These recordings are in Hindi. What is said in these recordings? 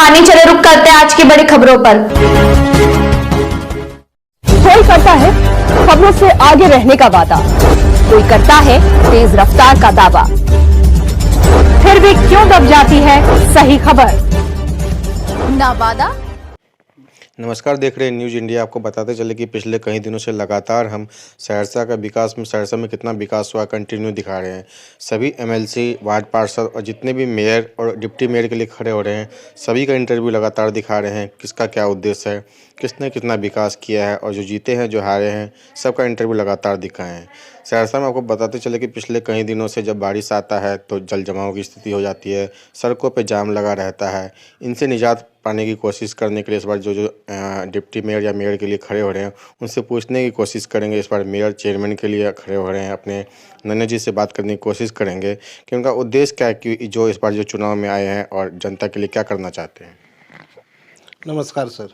आने चले, रुक करते हैं आज की बड़ी खबरों पर। कोई करता है खबरों से आगे रहने का वादा, कोई करता है तेज रफ्तार का दावा, फिर भी क्यों दब जाती है सही खबर? ना वादा। नमस्कार, देख रहे हैं न्यूज़ इंडिया। आपको बताते चले कि पिछले कई दिनों से लगातार हम सहरसा का विकास में, सहरसा में कितना विकास हुआ कंटिन्यू दिखा रहे हैं। सभी एमएलसी, वार्ड पार्षद और जितने भी मेयर और डिप्टी मेयर के लिए खड़े हो रहे हैं, सभी का इंटरव्यू लगातार दिखा रहे हैं। किसका क्या उद्देश्य है, किसने कितना विकास किया है, और जो जीते हैं, जो हारे हैं, सबका इंटरव्यू लगातार दिखाए हैं। सहरसा में आपको बताते चले कि पिछले कई दिनों से जब बारिश आता है तो जल जमाव की स्थिति हो जाती है, सड़कों पे जाम लगा रहता है। इनसे निजात पाने की कोशिश करने के लिए इस बार जो डिप्टी मेयर या मेयर के लिए खड़े हो रहे हैं, उनसे पूछने की कोशिश करेंगे। इस बार मेयर चेयरमैन के लिए खड़े हो रहे हैं, अपने नन्हे जी से बात करने की कोशिश करेंगे कि उनका उद्देश्य क्या है, कि जो इस बार जो चुनाव में आए हैं और जनता के लिए क्या करना चाहते हैं। नमस्कार सर।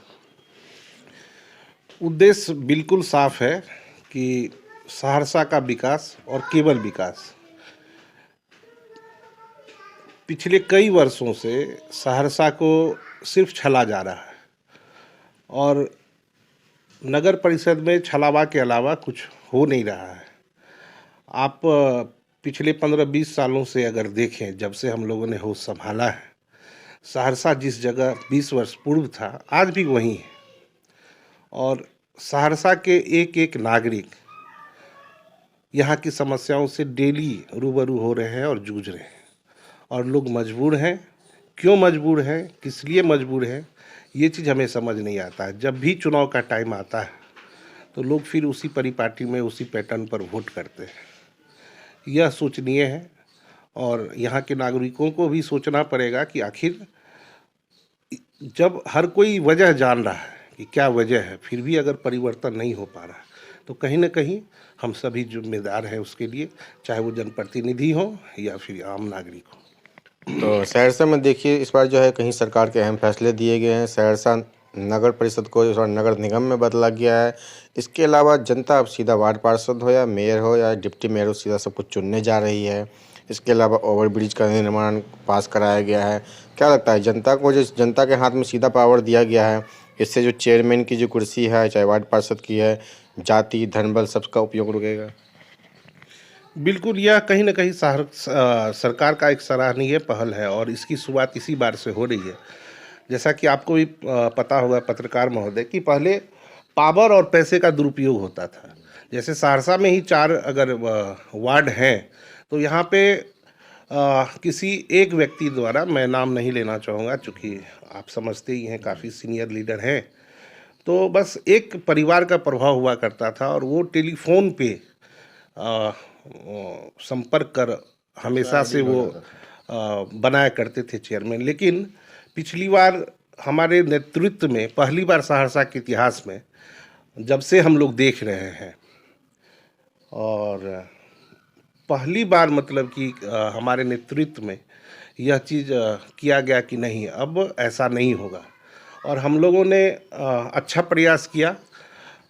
उद्देश्य बिल्कुल साफ है कि सहरसा का विकास और केवल विकास। पिछले कई वर्षों से सहरसा को सिर्फ छला जा रहा है और नगर परिषद में छलावा के अलावा कुछ हो नहीं रहा है। आप पिछले 15-20 सालों से अगर देखें, जब से हम लोगों ने होश संभाला है, सहरसा जिस जगह 20 वर्ष पूर्व था, आज भी वहीं है। और सहरसा के एक एक नागरिक यहाँ की समस्याओं से डेली रूबरू हो रहे हैं और जूझ रहे हैं, और लोग मजबूर हैं। क्यों मजबूर हैं, किस लिए मजबूर हैं, ये चीज़ हमें समझ नहीं आता है। जब भी चुनाव का टाइम आता है तो लोग फिर उसी परिपाटी में, उसी पैटर्न पर वोट करते हैं। यह सोचनीय है और यहाँ के नागरिकों को भी सोचना पड़ेगा कि आखिर जब हर कोई वजह जान रहा है कि क्या वजह है, फिर भी अगर परिवर्तन नहीं हो पा रहा है तो कहीं ना कहीं हम सभी जिम्मेदार हैं उसके लिए, चाहे वो जनप्रतिनिधि हो या फिर आम नागरिक हो। तो सहरसा में देखिए, इस बार जो है कहीं सरकार के अहम फैसले दिए गए हैं। सहरसा नगर परिषद को इस बार नगर निगम में बदला गया है। इसके अलावा जनता अब सीधा वार्ड पार्षद हो या मेयर हो या डिप्टी मेयर हो, सीधा सब कुछ चुनने जा रही है। इसके अलावा ओवरब्रिज का निर्माण पास कराया गया है। क्या लगता है जनता को, जो जनता के हाथ में सीधा पावर दिया गया है, इससे जो चेयरमैन की जो कुर्सी है, चाहे वार्ड पार्षद की है, जाति धन बल सबका उपयोग रुकेगा? बिल्कुल, यह कहीं ना कहीं सरकार का एक सराहनीय पहल है और इसकी शुरुआत इसी बार से हो रही है। जैसा कि आपको भी पता होगा पत्रकार महोदय, कि पहले पावर और पैसे का दुरुपयोग होता था। जैसे सहरसा में ही 4 अगर वार्ड हैं तो यहाँ पे किसी एक व्यक्ति द्वारा, मैं नाम नहीं लेना चाहूँगा चूँकि आप समझते ही हैं, काफ़ी सीनियर लीडर हैं, तो बस एक परिवार का प्रभाव हुआ करता था और वो टेलीफोन पे संपर्क कर हमेशा से वो बनाया करते थे चेयरमैन। लेकिन पिछली बार हमारे नेतृत्व में, पहली बार सहरसा के इतिहास में, जब से हम लोग देख रहे हैं, और पहली बार मतलब कि हमारे नेतृत्व में यह चीज़ किया गया कि नहीं, अब ऐसा नहीं होगा। और हम लोगों ने अच्छा प्रयास किया।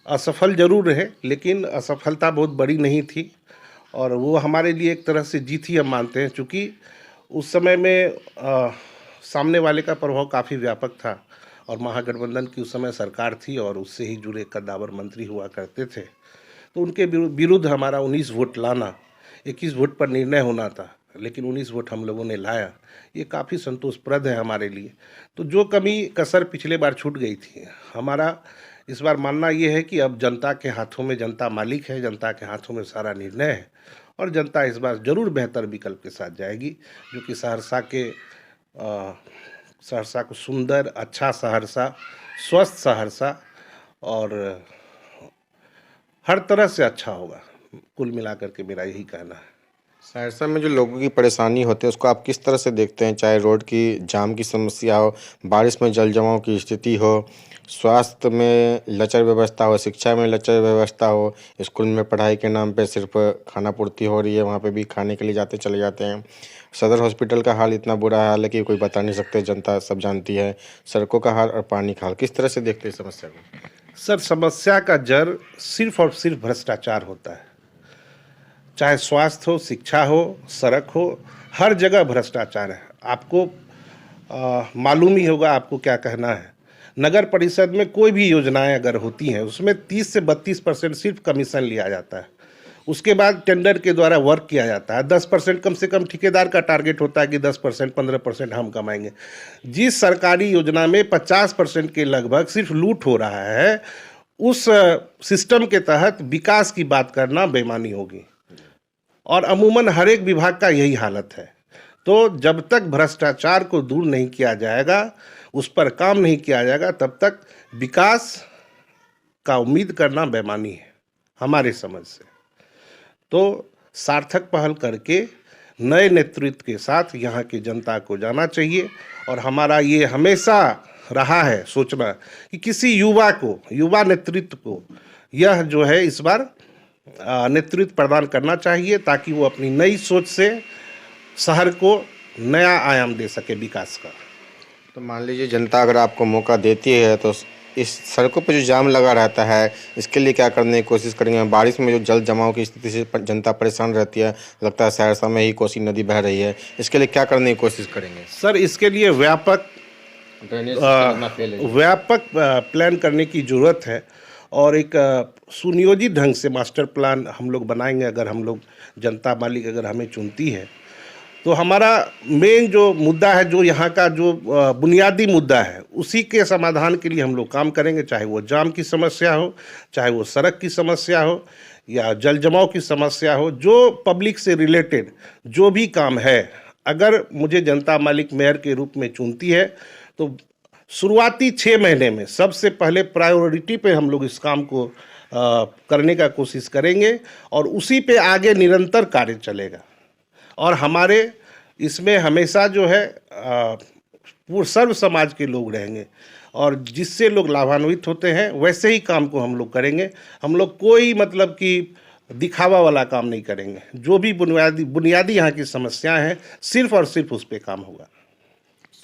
असफल जरूर रहे, लेकिन असफलता बहुत बड़ी नहीं थी और वो हमारे लिए एक तरह से जीत ही हम मानते हैं, चूँकि उस समय में सामने वाले का प्रभाव काफ़ी व्यापक था और महागठबंधन की उस समय सरकार थी और उससे ही जुड़े कद्दावर मंत्री हुआ करते थे। तो उनके विरुद्ध हमारा 19 वोट लाना, 21 वोट पर निर्णय होना था, लेकिन 19 वोट हम लोगों ने लाया। ये काफ़ी संतोषप्रद है हमारे लिए। तो जो कमी कसर पिछले बार छूट गई थी, हमारा इस बार मानना ये है कि अब जनता के हाथों में, जनता मालिक है, जनता के हाथों में सारा निर्णय है और जनता इस बार ज़रूर बेहतर विकल्प के साथ जाएगी, जो कि सहरसा को सुंदर, अच्छा सहरसा, स्वस्थ सहरसा और हर तरह से अच्छा होगा। कुल मिलाकर के मेरा यही कहना है। सहरसा में जो लोगों की परेशानी होती है, उसको आप किस तरह से देखते हैं? चाहे रोड की जाम की समस्या हो, बारिश में जल जमाव की स्थिति हो, स्वास्थ्य में लचर व्यवस्था हो, शिक्षा में लचर व्यवस्था हो, स्कूल में पढ़ाई के नाम पे सिर्फ खाना पूर्ति हो रही है, वहाँ पे भी खाने के लिए जाते चले जाते हैं। सदर हॉस्पिटल का हाल इतना बुरा हाल है कि कोई बता नहीं सकते, जनता सब जानती है। सड़कों का हाल और पानी का हाल, किस तरह से देखते हैं समस्या को? सर, समस्या का जड़ सिर्फ और सिर्फ भ्रष्टाचार होता है। चाहे स्वास्थ्य हो, शिक्षा हो, सड़क हो, हर जगह भ्रष्टाचार है। आपको मालूम ही होगा आपको क्या कहना है। नगर परिषद में कोई भी योजनाएं अगर होती हैं उसमें 30 से 32% सिर्फ कमीशन लिया जाता है। उसके बाद टेंडर के द्वारा वर्क किया जाता है। 10% कम से कम ठेकेदार का टारगेट होता है कि 10% 15% हम कमाएंगे। जिस सरकारी योजना में 50% के लगभग सिर्फ लूट हो रहा है, उस सिस्टम के तहत विकास की बात करना बेईमानी होगी। और अमूमन हर एक विभाग का यही हालत है। तो जब तक भ्रष्टाचार को दूर नहीं किया जाएगा, उस पर काम नहीं किया जाएगा, तब तक विकास का उम्मीद करना बेईमानी है हमारे समझ से। तो सार्थक पहल करके नए नेतृत्व के साथ यहाँ की जनता को जाना चाहिए। और हमारा ये हमेशा रहा है सोचना कि किसी युवा नेतृत्व को यह जो है इस बार नेतृत्व प्रदान करना चाहिए, ताकि वो अपनी नई सोच से शहर को नया आयाम दे सके विकास का। तो मान लीजिए जनता अगर आपको मौका देती है तो इस सड़कों पर जो जाम लगा रहता है, इसके लिए क्या करने की कोशिश करेंगे? बारिश में जो जल जमाव की स्थिति से जनता परेशान रहती है, लगता है सहरसा में ही कोसी नदी बह रही है, इसके लिए क्या करने की कोशिश करेंगे? सर, इसके लिए व्यापक प्लान करने की ज़रूरत है और एक सुनियोजित ढंग से मास्टर प्लान हम लोग बनाएंगे। अगर हम लोग जनता मालिक अगर हमें चुनती है तो हमारा मेन जो मुद्दा है, जो यहाँ का जो बुनियादी मुद्दा है, उसी के समाधान के लिए हम लोग काम करेंगे। चाहे वो जाम की समस्या हो, चाहे वो सड़क की समस्या हो, या जल जमाव की समस्या हो, जो पब्लिक से रिलेटेड जो भी काम है, अगर मुझे जनता मालिक मेयर के रूप में चुनती है तो शुरुआती 6 महीने में सबसे पहले प्रायोरिटी पे हम लोग इस काम को करने का कोशिश करेंगे और उसी पे आगे निरंतर कार्य चलेगा। और हमारे इसमें हमेशा जो है पूर्ण सर्व समाज के लोग रहेंगे और जिससे लोग लाभान्वित होते हैं वैसे ही काम को हम लोग करेंगे। हम लोग कोई मतलब कि दिखावा वाला काम नहीं करेंगे। जो भी बुनियादी यहाँ की समस्याएं हैं, सिर्फ और सिर्फ उस पर काम होगा।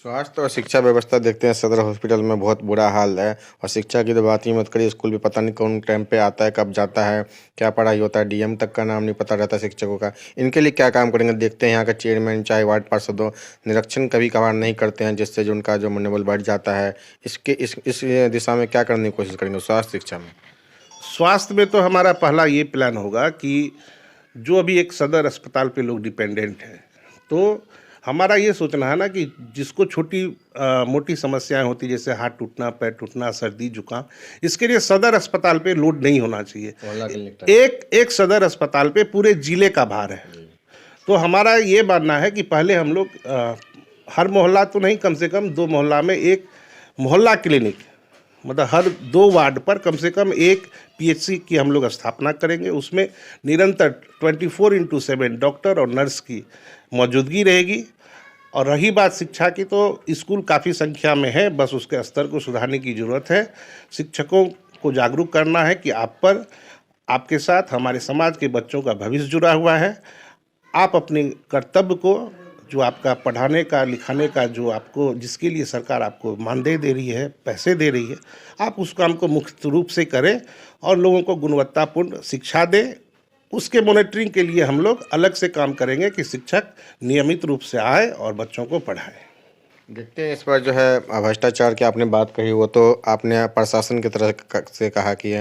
स्वास्थ्य और शिक्षा व्यवस्था देखते हैं सदर हॉस्पिटल में बहुत बुरा हाल है। और शिक्षा की तो बात ही मत करिए, स्कूल भी पता नहीं कौन टाइम पे आता है, कब जाता है, क्या पढ़ाई होता है, डीएम तक का नाम नहीं पता रहता शिक्षकों का। इनके लिए क्या काम करेंगे? देखते हैं यहाँ का चेयरमैन चाहे वार्ड पार्षद हो, निरीक्षण कभी कभार नहीं करते हैं, जिससे जो उनका जो मनोबल बढ़ जाता है। इस दिशा में क्या करने की कोशिश करेंगे स्वास्थ्य शिक्षा में? स्वास्थ्य में तो हमारा पहला ये प्लान होगा कि जो अभी एक सदर अस्पताल पे लोग डिपेंडेंट हैं, तो हमारा ये सोचना है ना कि जिसको छोटी मोटी समस्याएं होती, जैसे हाथ टूटना, पैर टूटना, सर्दी जुकाम, इसके लिए सदर अस्पताल पे लोड नहीं होना चाहिए। एक सदर अस्पताल पे पूरे जिले का भार है। तो हमारा ये मानना है कि पहले हम लोग हर मोहल्ला तो नहीं, कम से कम 2 मोहल्ला में एक मोहल्ला क्लिनिक, मतलब हर 2 वार्ड पर कम से कम एक पीएचसी की हम लोग स्थापना करेंगे। उसमें निरंतर 24/7 डॉक्टर और नर्स की मौजूदगी रहेगी। और रही बात शिक्षा की, तो स्कूल काफ़ी संख्या में है, बस उसके स्तर को सुधारने की ज़रूरत है। शिक्षकों को जागरूक करना है कि आप पर, आपके साथ हमारे समाज के बच्चों का भविष्य जुड़ा हुआ है। आप अपने कर्तव्य को, जो आपका पढ़ाने का, लिखाने का, जो आपको, जिसके लिए सरकार आपको मानदेय दे रही है, पैसे दे रही है, आप उस काम को मुख्य रूप से करें और लोगों को गुणवत्तापूर्ण शिक्षा दें। उसके मॉनिटरिंग के लिए हम लोग अलग से काम करेंगे कि शिक्षक नियमित रूप से आए और बच्चों को पढ़ाएं। देखते हैं इस बार जो है भ्रष्टाचार की आपने बात कही, वो तो आपने प्रशासन की तरफ से कहा कि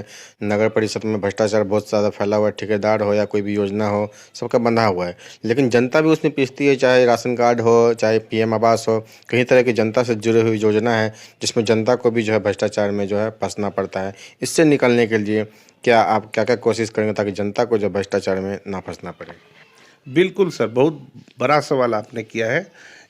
नगर परिषद में भ्रष्टाचार बहुत ज़्यादा फैला हुआ है, ठेकेदार हो या कोई भी योजना हो, सबका बंधा हुआ है। लेकिन जनता भी उसमें पिसती है, चाहे राशन कार्ड हो, चाहे पीएम आवास हो, कई तरह की जनता से जुड़ी हुई योजना है जिसमें जनता को भी जो है भ्रष्टाचार में जो है फंसना पड़ता है। इससे निकलने के लिए आप क्या क्या कोशिश करेंगे ताकि जनता को जो भ्रष्टाचार में ना फंसना पड़े? बिल्कुल सर, बहुत बड़ा सवाल आपने किया है।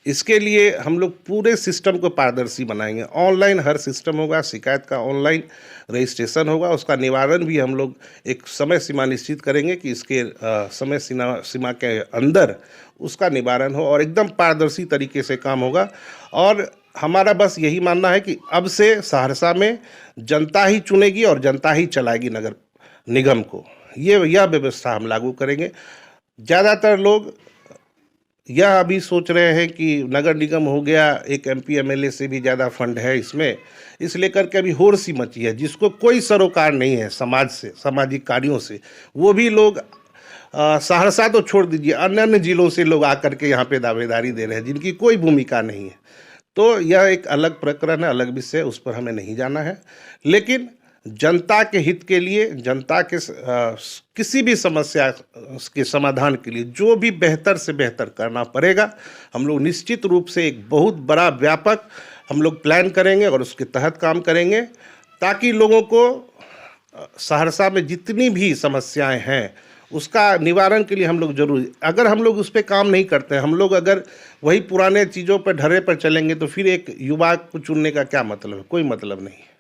इसके लिए हम लोग पूरे सिस्टम को पारदर्शी बनाएंगे। ऑनलाइन हर सिस्टम होगा, शिकायत का ऑनलाइन रजिस्ट्रेशन होगा, उसका निवारण भी हम लोग एक समय सीमा निश्चित करेंगे कि इसके समय सीमा के अंदर उसका निवारण हो और एकदम पारदर्शी तरीके से काम होगा। और हमारा बस यही मानना है कि अब से सहरसा में जनता ही चुनेगी और जनता ही चलाएगी नगर निगम को। यह व्यवस्था हम लागू करेंगे। ज़्यादातर लोग यह अभी सोच रहे हैं कि नगर निगम हो गया, एक एमपी एमएलए से भी ज़्यादा फंड है इसमें, इस लेकर के अभी होड़ सी मची है, जिसको कोई सरोकार नहीं है समाज से, सामाजिक कार्यों से। वो भी लोग सहरसा तो छोड़ दीजिए, अन्य जिलों से लोग आकर के यहाँ पे दावेदारी दे रहे हैं जिनकी कोई भूमिका नहीं है। तो यह एक अलग प्रकरण है, अलग विषय, उस पर हमें नहीं जाना है। लेकिन जनता के हित के लिए, जनता के किसी भी समस्या के समाधान के लिए जो भी बेहतर से बेहतर करना पड़ेगा, हम लोग निश्चित रूप से एक बहुत बड़ा व्यापक हम लोग प्लान करेंगे और उसके तहत काम करेंगे, ताकि लोगों को सहरसा में जितनी भी समस्याएं हैं उसका निवारण के लिए हम लोग जरूर, अगर हम लोग उस पर काम नहीं करते हैं, हम लोग अगर वही पुराने चीज़ों पर ढर्रे पर चलेंगे तो फिर एक युवा को चुनने का क्या मतलब है? कोई मतलब नहीं है।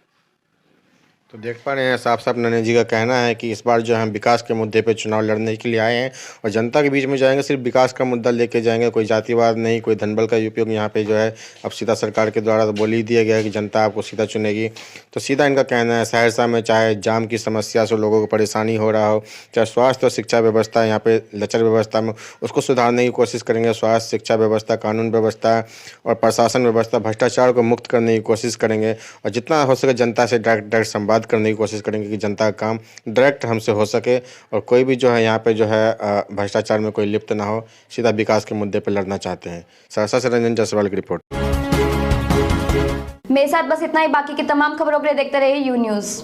तो देख पा रहे हैं साफ साफ नरेंद्र जी का कहना है कि इस बार जो हम विकास के मुद्दे पे चुनाव लड़ने के लिए आए हैं और जनता के बीच में जाएंगे, सिर्फ विकास का मुद्दा लेके जाएंगे, कोई जातिवाद नहीं, कोई धनबल का उपयोग यहाँ पे जो है अब सीधा सरकार के द्वारा तो बोल ही दिया गया है कि जनता आपको सीधा चुनेगी। तो सीधा इनका कहना है सहरसा में चाहे जाम की समस्या से लोगों को परेशानी हो रहा हो, चाहे स्वास्थ्य और शिक्षा व्यवस्था यहाँ पे लचर व्यवस्था में, उसको सुधारने की कोशिश करेंगे। स्वास्थ्य, शिक्षा व्यवस्था, कानून व्यवस्था और प्रशासन व्यवस्था, भ्रष्टाचार को मुक्त करने की कोशिश करेंगे और जितना हो सके जनता से डायरेक्ट संवाद करने की कोशिश करेंगे कि जनता का काम डायरेक्ट हमसे हो सके और कोई भी जो है यहाँ पे जो है भ्रष्टाचार में कोई लिप्त ना हो, सीधा विकास के मुद्दे पर लड़ना चाहते हैं। सहरसा से रंजन जायसवाल की रिपोर्ट। मेरे साथ बस इतना ही। बाकी की तमाम खबरों के लिए देखते रहिए यू न्यूज़।